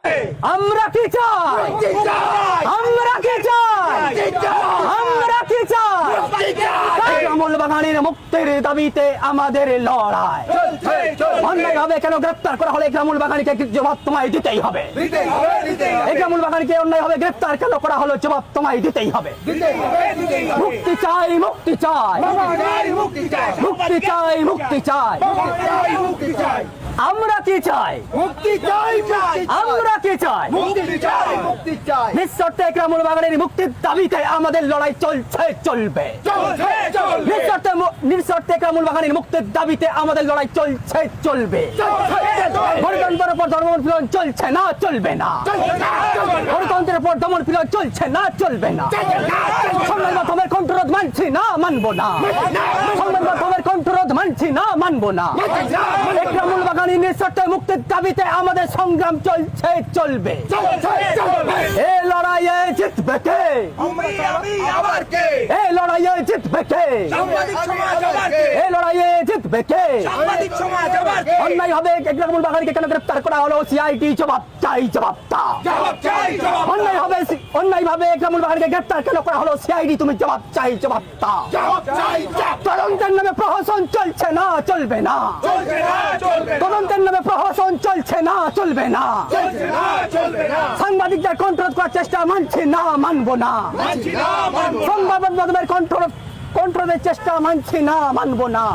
আমরা কি চাই? আমরা কি চাই? আমরা কি চাই? আমল বাগানের মুক্তির দাবিতে আমাদের লড়াই। অন্যায়ভাবে কেন গ্রেপ্তার করা হলে গ্রামুল বাগানিকে জবাব তোমায় দিতেই হবে। এই গ্রামুল বাগানিকে অন্যায়ভাবে গ্রেপ্তার কেন করা হলো জবাব তোমায় দিতেই হবে। মুক্তি চাই, মুক্তি চাই, মুক্তি চাই, মুক্তি চাই। আমরা কি চাই? মুক্তি চাই, আমরা কি চাই? মুক্তি চাই, মুক্তি চাই। নিঃশর্তে গ্রামুল বাগানের মুক্তির দাবিতে আমাদের লড়াই চলছে, চলবে। নিঃশর্তে গ্রামুল বাগানের মুক্তির দাবিতে আমাদের লড়াই চলছে, চলবে। গণতন্ত্রের উপর দমনপীড়ন চলছে না, চলবে না। গণতন্ত্রের উপর দমনপীড়ন চলছে না, চলবে না। সংবাদ মাধ্যমের কণ্ঠরোধ মানছি না, মানবো না। সংবাদ মাধ্যমের কণ্ঠরোধ মানছি না, মানবো না। গ্রামুল বাগানের নিঃশর্তে মুক্তির দাবিতে আমাদের সংগ্রাম চলছে, চলবে। এই লড়াইয়ে জিতবে কে? এই লড়াইয়ে জিতবে কে? এই লড়াইয়ে জিতবে কে? অন্যায় হবে গ্রামুল বাগানিকে কেন গ্রেপ্তার করা হলো? সিআইডি জবাব চাই, জবাব দাও। অন্যায় হবে, অন্যায় ভাবে গ্রামুল বাগানিকে গ্রেপ্তার কেন করা হলো? সিআইডি তুমি জবাব চাই, জবাব দাও। তদন্তের নামে প্রহসন চলছে না, চলবে না। তদন্তের নামে প্রহসন চলছে না, চলবে না। সাংবাদিকদের কন্ট্রোল করার চেষ্টা মানছি না, মানবো না। সংবাদ মাধ্যমের কন্ট্রোলের চেষ্টা মানছি না, মানবো না।